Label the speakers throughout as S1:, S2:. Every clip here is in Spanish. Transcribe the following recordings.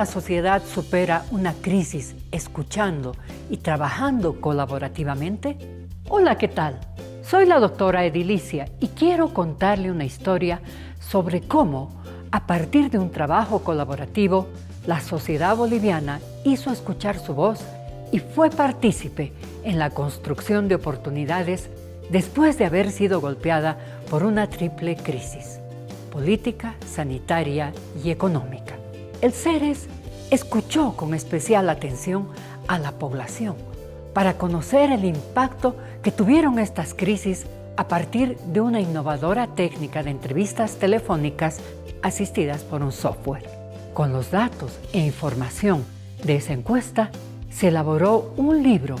S1: la sociedad supera una crisis escuchando y trabajando colaborativamente? Hola, ¿qué tal? Soy la doctora Edilicia y quiero contarle una historia sobre cómo, a partir de un trabajo colaborativo, la sociedad boliviana hizo escuchar su voz y fue partícipe en la construcción de oportunidades después de haber sido golpeada por una triple crisis: política, sanitaria y económica. El CERES escuchó con especial atención a la población para conocer el impacto que tuvieron estas crisis a partir de una innovadora técnica de entrevistas telefónicas asistidas por un software. Con los datos e información de esa encuesta, se elaboró un libro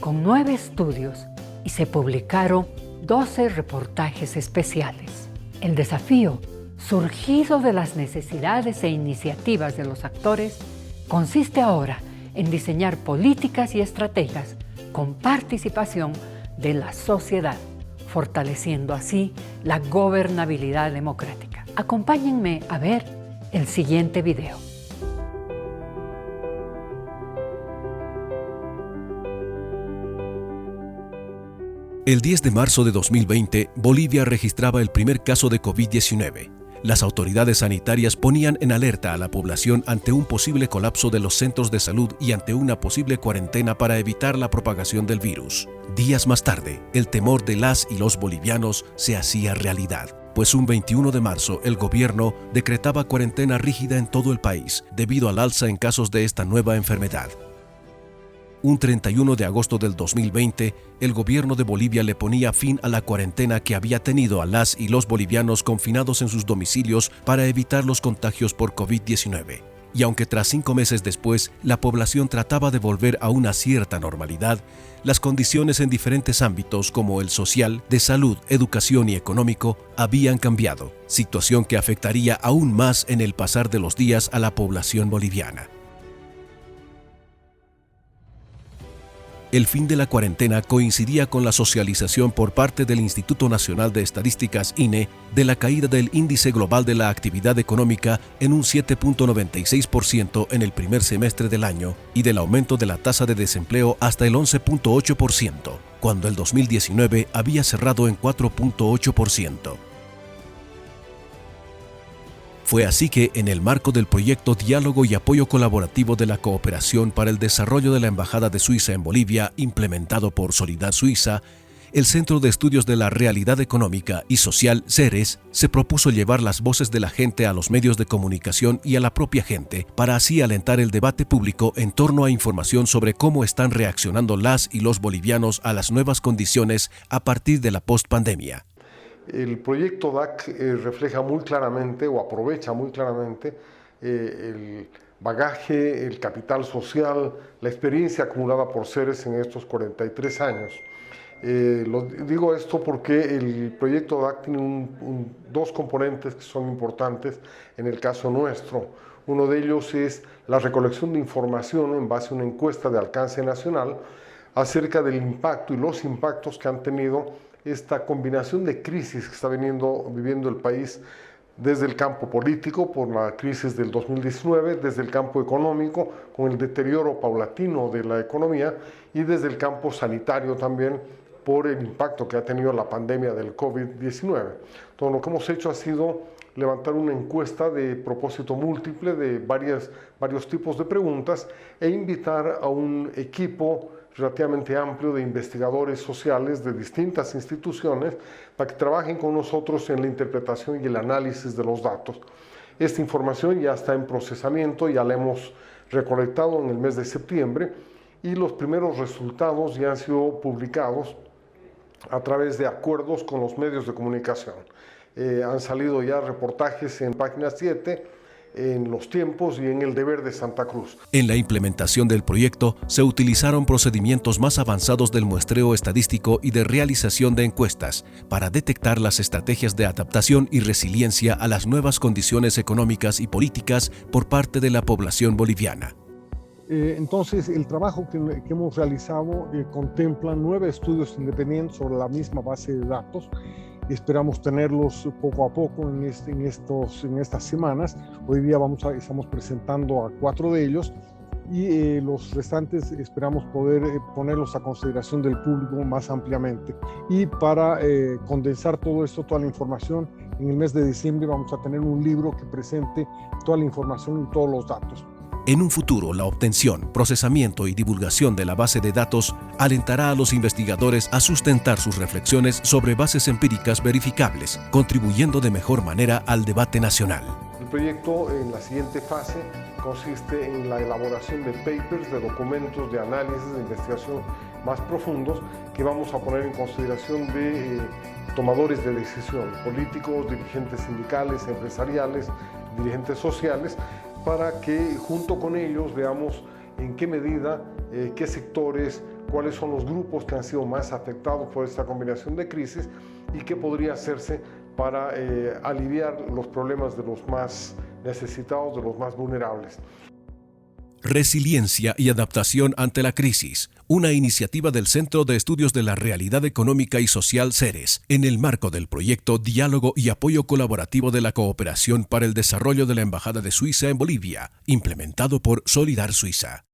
S1: con 9 estudios y se publicaron 12 reportajes especiales. El desafío, surgido de las necesidades e iniciativas de los actores, consiste ahora en diseñar políticas y estrategias con participación de la sociedad, fortaleciendo así la gobernabilidad democrática. Acompáñenme a ver el siguiente video.
S2: El 10 de marzo de 2020, Bolivia registraba el primer caso de COVID-19. Las autoridades sanitarias ponían en alerta a la población ante un posible colapso de los centros de salud y ante una posible cuarentena para evitar la propagación del virus. Días más tarde, el temor de las y los bolivianos se hacía realidad, pues un 21 de marzo el gobierno decretaba cuarentena rígida en todo el país debido al alza en casos de esta nueva enfermedad. Un 31 de agosto del 2020, el gobierno de Bolivia le ponía fin a la cuarentena que había tenido a las y los bolivianos confinados en sus domicilios para evitar los contagios por COVID-19. Y aunque tras 5 meses después la población trataba de volver a una cierta normalidad, las condiciones en diferentes ámbitos como el social, de salud, educación y económico habían cambiado, situación que afectaría aún más en el pasar de los días a la población boliviana. El fin de la cuarentena coincidía con la socialización por parte del Instituto Nacional de Estadísticas, INE, de la caída del índice global de la actividad económica en un 7.96% en el primer semestre del año y del aumento de la tasa de desempleo hasta el 11.8%, cuando el 2019 había cerrado en 4.8%. Fue así que, en el marco del proyecto Diálogo y Apoyo Colaborativo de la Cooperación para el Desarrollo de la Embajada de Suiza en Bolivia, implementado por Solidad Suiza, el Centro de Estudios de la Realidad Económica y Social, CERES, se propuso llevar las voces de la gente a los medios de comunicación y a la propia gente, para así alentar el debate público en torno a información sobre cómo están reaccionando las y los bolivianos a las nuevas condiciones a partir de la postpandemia.
S3: El proyecto DAC refleja muy claramente o aprovecha muy claramente el bagaje, el capital social, la experiencia acumulada por CERES en estos 43 años. Digo esto porque el proyecto DAC tiene dos componentes que son importantes en el caso nuestro. Uno de ellos es la recolección de información en base a una encuesta de alcance nacional acerca del impacto y los impactos que han tenido esta combinación de crisis que está viviendo el país desde el campo político por la crisis del 2019, desde el campo económico con el deterioro paulatino de la economía y desde el campo sanitario también por el impacto que ha tenido la pandemia del COVID-19. Todo lo que hemos hecho ha sido levantar una encuesta de propósito múltiple de varios tipos de preguntas e invitar a un equipo relativamente amplio de investigadores sociales de distintas instituciones para que trabajen con nosotros en la interpretación y el análisis de los datos. Esta información ya está en procesamiento, ya la hemos recolectado en el mes de septiembre y los primeros resultados ya han sido publicados a través de acuerdos con los medios de comunicación. Han salido ya reportajes en Página 7, en Los Tiempos y en El Deber de Santa Cruz.
S2: En la implementación del proyecto se utilizaron procedimientos más avanzados del muestreo estadístico y de realización de encuestas para detectar las estrategias de adaptación y resiliencia a las nuevas condiciones económicas y políticas por parte de la población boliviana.
S4: Entonces, el trabajo que hemos realizado contempla 9 estudios independientes sobre la misma base de datos Esperamos tenerlos poco a poco en estas semanas. Hoy día estamos presentando a 4 de ellos y los restantes esperamos poder ponerlos a consideración del público más ampliamente. Y para condensar todo esto, toda la información, en el mes de diciembre vamos a tener un libro que presente toda la información y todos los datos.
S2: En un futuro, la obtención, procesamiento y divulgación de la base de datos alentará a los investigadores a sustentar sus reflexiones sobre bases empíricas verificables, contribuyendo de mejor manera al debate nacional.
S3: El proyecto en la siguiente fase consiste en la elaboración de papers, de documentos, de análisis, de investigación más profundos que vamos a poner en consideración de tomadores de decisión, políticos, dirigentes sindicales, empresariales, dirigentes sociales, para que junto con ellos veamos en qué medida, qué sectores, cuáles son los grupos que han sido más afectados por esta combinación de crisis y qué podría hacerse para aliviar los problemas de los más necesitados, de los más vulnerables.
S2: Resiliencia y adaptación ante la crisis, una iniciativa del Centro de Estudios de la Realidad Económica y Social CERES, en el marco del proyecto Diálogo y Apoyo Colaborativo de la Cooperación para el Desarrollo de la Embajada de Suiza en Bolivia, implementado por Solidar Suiza.